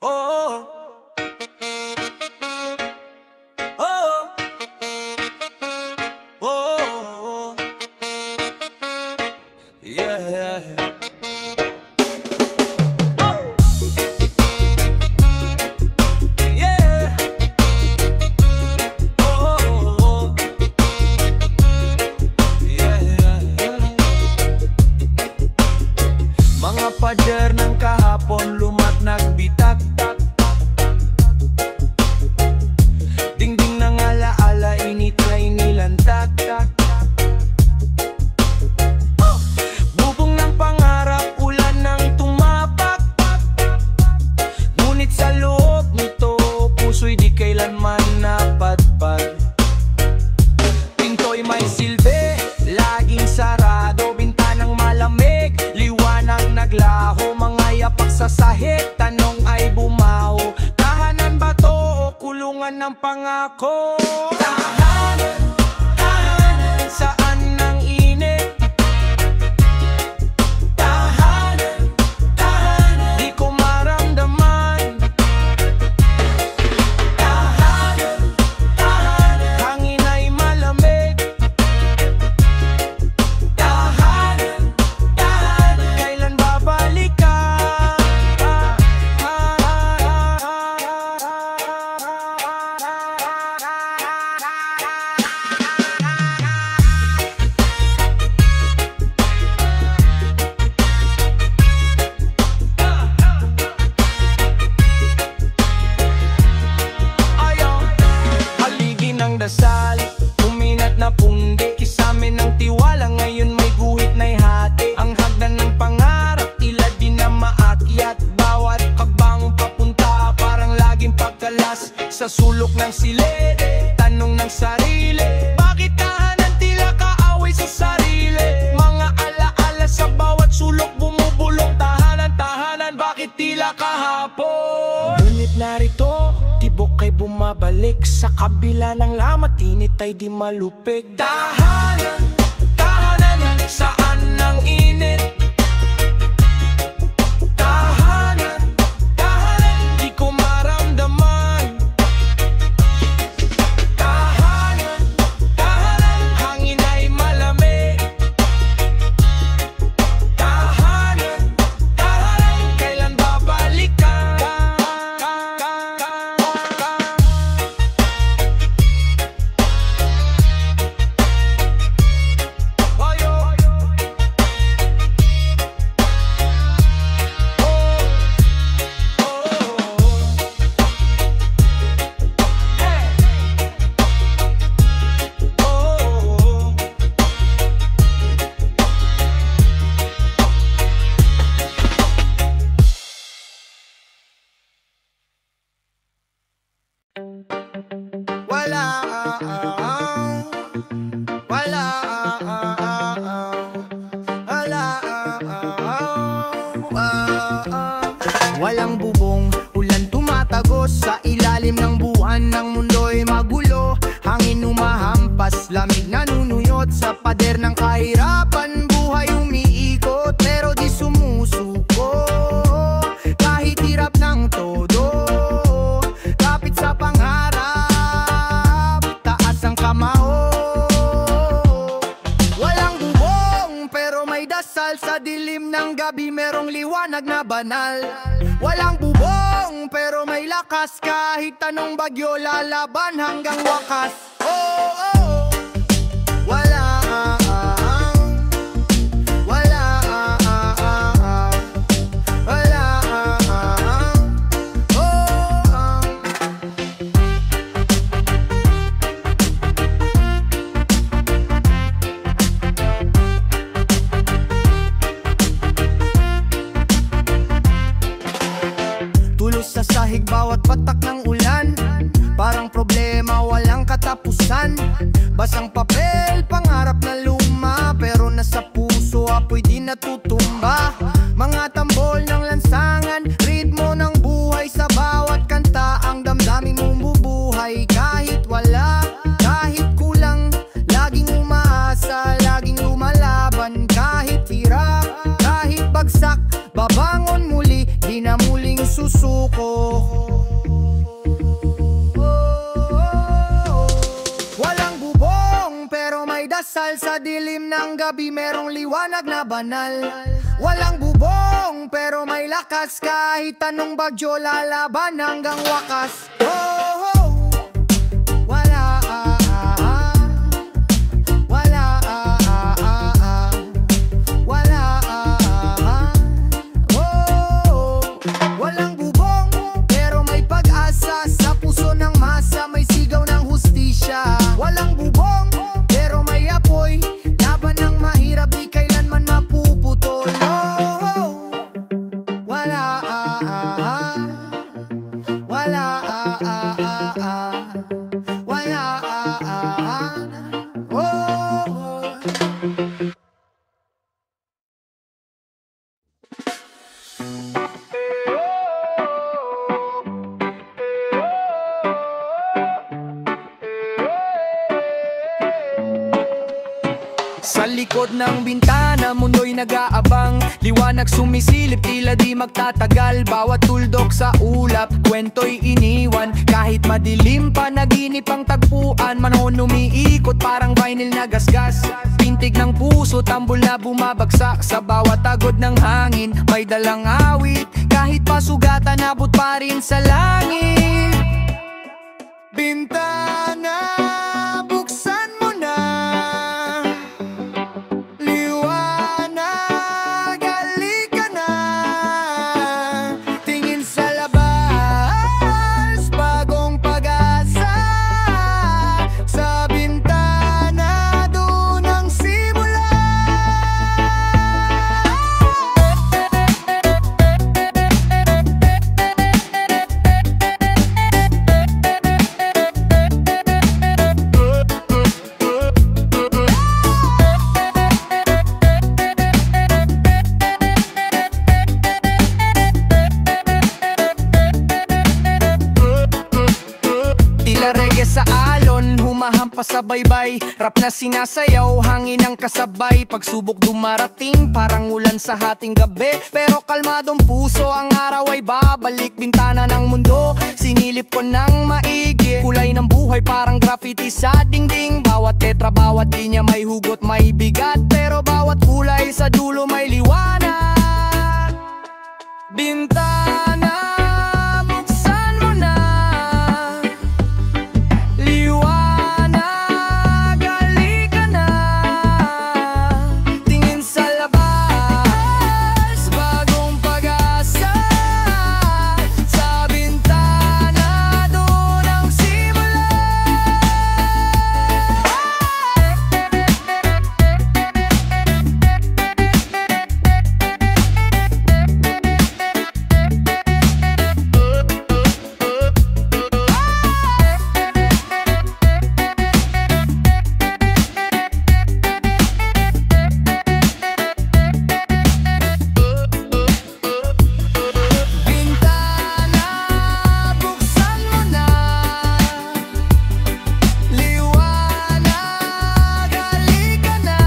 Oh, oh, oh, oh, yeah. Oh, yeah. Oh, yeah. Mga pader ng kahapon lumat nagbitak. Dingding ng alaala, init na inilantak. Bubong ng pangarap, ulan ng tumapak. Ngunit sa loob nito, puso'y di kailanman napadpad. Pinto'y may silbi, laging sarado. Bintanang malamig, liwanag naglaho. Mga yapak sa sahig, tanong ay bumaho. Tahanan ba to o kulungan ng pangako? Tahanan, tahanan, saan ng init? Tahanan, tahanan, di ko maramdaman. Tahanan, tahanan, hangin ay malamig. Tahanan, tahanan, kailan babalik ka? Haligi ng dasal, uminat na pundi. Kisamin ng tiwala, ngayon may guhit na'y hati. Ang hagdan ng pangarap, tila di na maakyat. Bawat hakbang papunta, parang laging pagkalas. Sa sulok ng silid, tanong ng sarili, bakit tahanan tila kaaway sa sarili? Mga alaala sa bawat sulok bumubulong. Tahanan, tahanan, bakit tila kahapon? Ngunit narito, tibok ay bumabalik. Sa kabila ng lamat, init ay di malupig. Tahanan, tahanan, saan ng init? Tahanan, tahanan, di ko maramdaman. Tahanan, tahanan, hangin ay malamig. Tahanan, tahanan, kailan babalik ka? Walang bubong, ulan tumatagos sa ilalim ng buwan. Ng mundo'y magulo, hangin umahampas, lamig nanunuyot sa pader ng kahirapan. Buhay umiikot pero di sumusuko, kahit hirap ng todo. Kapit sa pangarap, taas ang kamao. Walang bubong pero may dasal, sa dilim ng gabi merong liwanag na banal. Walang bubong pero may lakas, kahit anong bagyo lalaban hanggang wakas. Oh, oh, wala, wala, wala, oh, tulos sa sahig bawat patak ng ulan, parang problema walang katapusan. Basang papel, pangarap na luma, pero nasa puso apoy di natutumba. Mga tambol ng lansangan, ritmo ng buhay sa bawat kanta. Ang damdamin mong bubuhay kahit wala, kahit kulang. Laging umaasa, laging lumalaban, kahit hirap, kahit bagsak. Babangon muli, di na muling susuko. gabi merong liwanag na banal. Walang bubong pero may lakas, kahit anong bagyo lalaban hanggang wakas. Oh, oh. Wala wala wala oh. Walang bubong pero may pag-asa, sa puso ng masa may sigaw ng hustisya. Walang bubong pero may apoy, laban ng mahirap di kailanman mapuputol. Oh, wala wala wala oh. Sa likod ng bintana, mundo'y nag-aabang. Liwanag sumisilip, tila di magtatagal. Bawat tuldok sa ulap, kwento'y iniwan. Kahit madilim pa, naginip ang tagpuan. Manhon umiikot, parang vinyl na gasgas. Pintig ng puso, tambol na bumabagsak. Sa bawat agod ng hangin, may dalang awit. Kahit pasugatan, abot pa rin sa langit. Bintana, buksan mo na. Liwanag, halika na. Tingin sa labas, bagong pag-asa. Sa bintana, doon ang simula. Tila reggae sa alon, humahampas sa baybay. Rap na sinasayaw, hangin ang kasabay. Pagsubok dumarating, parang ulan sa hating gabi. Pero kalmadong puso, ang araw ay babalik. Bintana ng mundo, sinilip ko ng maigi. Kulay ng buhay, parang graffiti sa dingding. Bawat letra, bawat linya may hugot, may bigat. Pero bawat kulay sa dulo may liwanag. Bintana, buksan mo na. Liwanag, halika na. Tingin sa labas, bagong pag-asa. Sa bintana, doon ang simula. Bintana, buksan mo na. Liwanag, halika na.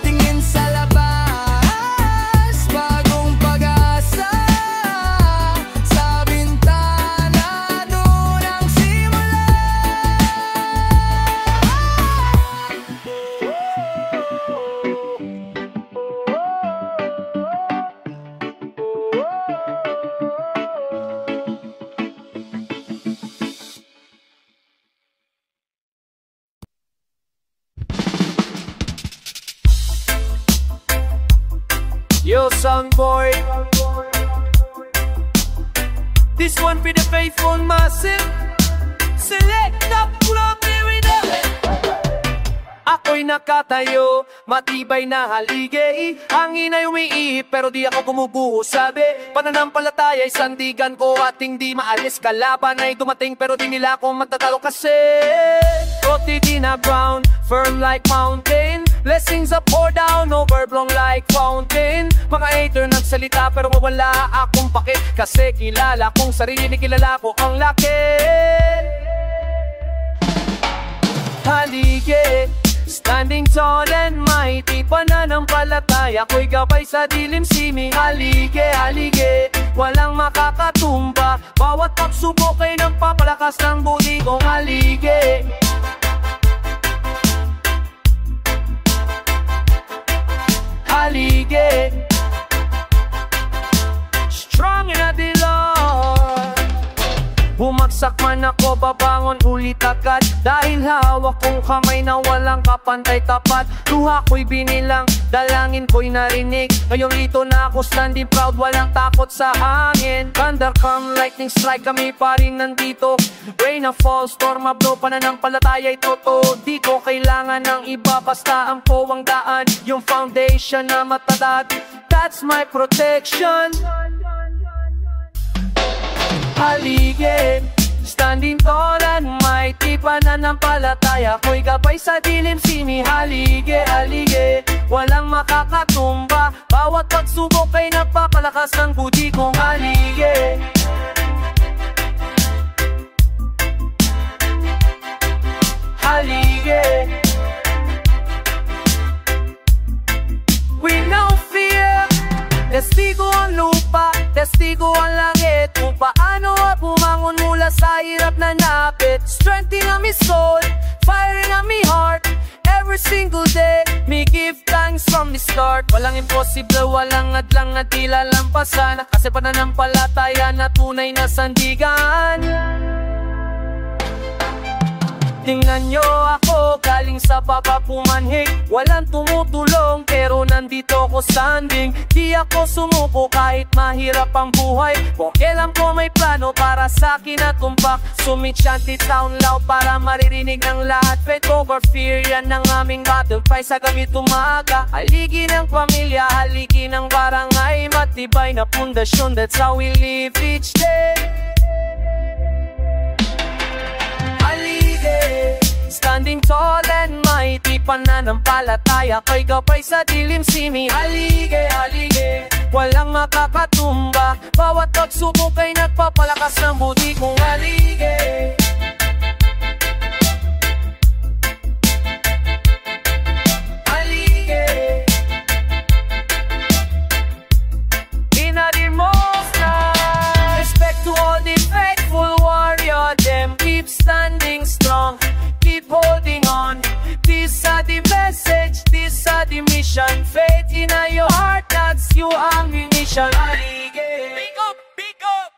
Tingin sa labas, bagong pag-asa. Sa bintana, doon ang simula. Yo, song boy. This one for the faithful massive. Select up, pull up, here we go. Ako'y nakatayo, matibay na haligi. Hangin ay umiihip pero di ako bumubuho, sabi. Pananampalataya ay sandigan ko at hindi maalis. Kalaban ay dumating pero di nila ako matatalo kasi Cotitina Brown, firm like mountain. Blessings are pour down, overflow like fountain. Mga hater nagsalita pero wala akong pakit. Kasi kilala kong sarili, kilala ko ang laki. Haligi, standing tall and mighty. Pananampalataya ko'y gabay sa dilim simi. Haligi, haligi, walang makakatumba. Bawat pagsubok ay nagpapalakas ng budi kong haligi. Bumagsak man ako, babangon ulit agad, dahil hawak kong kamay na walang kapantay tapat. Luha ko'y binilang, dalangin ko'y narinig. Ngayong rito na ako standing proud, walang takot sa hangin. Thunder come, lightning strike, kami pa rin nandito. Rain na fall, storm a blow, pananampalataya'y totoo. Di ko kailangan ng iba, basta ang ang daan. Yung foundation na matatag, that's my protection. Haligid, standing tall and mighty, pananampalataya ko'y gabay sa dilim. Simi halige, halige, walang makakatumba. Bawat pagsubok ay nagpapalakas ng budi kong halige. Halige, we no fear. Testigo ang lupa, testigo ang langit, kung paano bumangon mula sa hirap na napit. Strength in my soul, fire in my heart. Every single day, me give thanks from the start. Walang imposible, walang adlang at di lalampasan, kasi pananampalataya na tunay na sandigan. Tingnan nyo ako, galing sa baba pumanhik. Walang tumutulong pero nandito ko standing. Di ako sumuko kahit mahirap ang buhay, kung kailan ko may plano para sa akin at tumpak. Sumitsyante sound loud para maririnig ng lahat. Faith over fear, yan ang aming battle cry sa gabi tumaga. Haligi ng pamilya, haligi ng barangay, matibay na pundasyon, that's how we live each day. Standing tall and mighty, pananampalataya ko'y gabay sa dilim. Simi halige, halige, walang makakatumba. Bawat pagsubok ay nagpapalakas ng budi kong halige. Halige, inadimos na. Respect to all the faithful warrior, them keep standing strong, keep holding on. This are the message, this are the mission. Faith in your heart, that's your ammunition. Halige, big up, big up.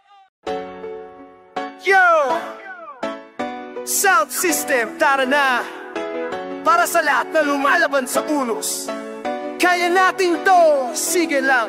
Yo, sound system, tara na. Para sa lahat na lumalaban sa unos, kaya natin to, sige lang.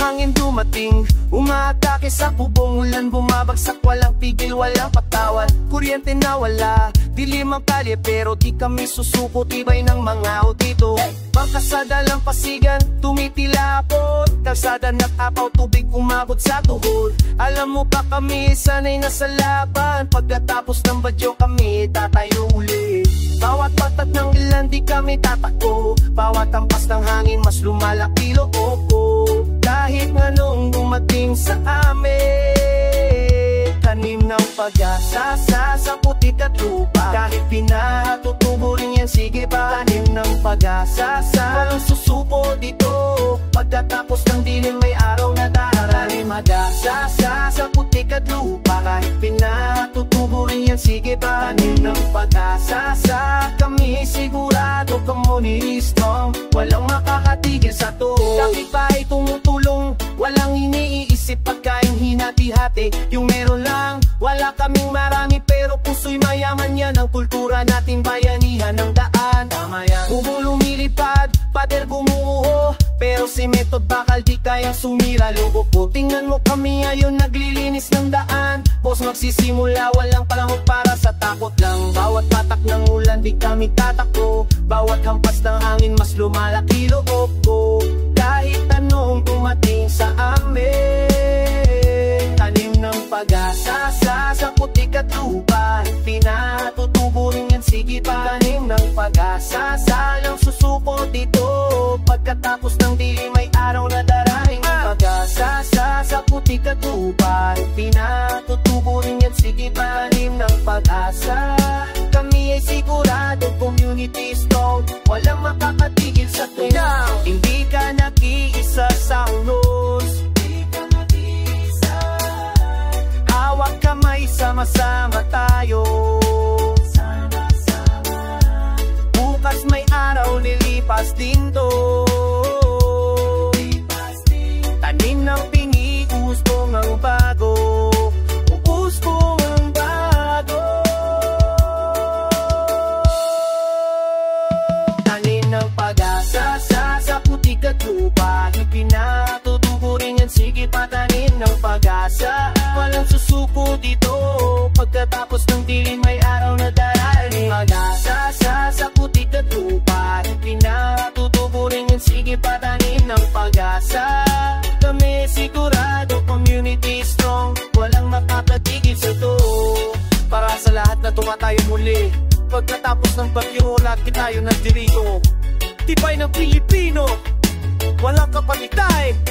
Hangin dumating, umaatake sa bubong, ulan bumabagsak, walang pigil, walang patawad. Kuryente na wala, dilim ang kalye, pero di kami susuko, tibay ng mga dito. Pagkasada lang pasigan, tumitilapot, kalsada nag-apaw, tubig umabot sa tuhod. Alam mo pa kami, sanay na sa laban, pagkatapos ng badyo kami tatayo uli. Bawat patat ng ilan di kami tatakbo, bawat ampas ng hangin mas lumalaki loob ko. Kahit anong dumating sa amin, tanim ng pag-asa sa putik at lupa. Kahit pinatutubo rin yan, sige pa, tanim ng pag-asa walang susuko dito. Pagkatapos ng dilim may araw na darating, mag-asa sa putik at lupa. Kahit pinatutubo rin yan, sige pa, tanim ng pag-asa kami sigurado komunistong, walang makakatigil sa to. Kahit pa ay tumutulong, walang iniisip pagkain hinati-hati. Yung meron lang, wala kaming marami, pero puso'y mayaman yan. Ang kultura natin, bayanihan ng daan. Tama yan. Ubo lumilipad, pader gumuho, pero si Method bakal di kayang sumira loob ko. Tingnan mo kami ayon naglilinis ng daan. Boss magsisimula, walang panahon para sa takot lang. Bawat patak ng ulan di kami tatakbo, bawat hampas ng hangin mas lumalaki loob ko. Kahit anong dumating sa amin, tanim ng pag-asa sa putik at lupa. Pinatutubo rin yan, sige pa, tanim ng pag-asa lang susuko dito. Pagkatapos ng dilim may araw na darating, pag-asa sa putik at lupa. Pinatutubo rin yan, sige pa, tanim ng pag-asa. Kami ay sigurado, community strong, walang makakatigil sa tuwa. Hindi ka nag-iisa sa unos, hawak kamay, sama-sama tayo. Bukas may araw, lilipas din to. Tanim ng pingi, gusto sigurado community strong, walang makakatigil sa to. Para sa lahat na tumatayo muli, pagkatapos ng bagyo, lagi tayo nandirito. Tibay ng Pilipino, walang kapalitay.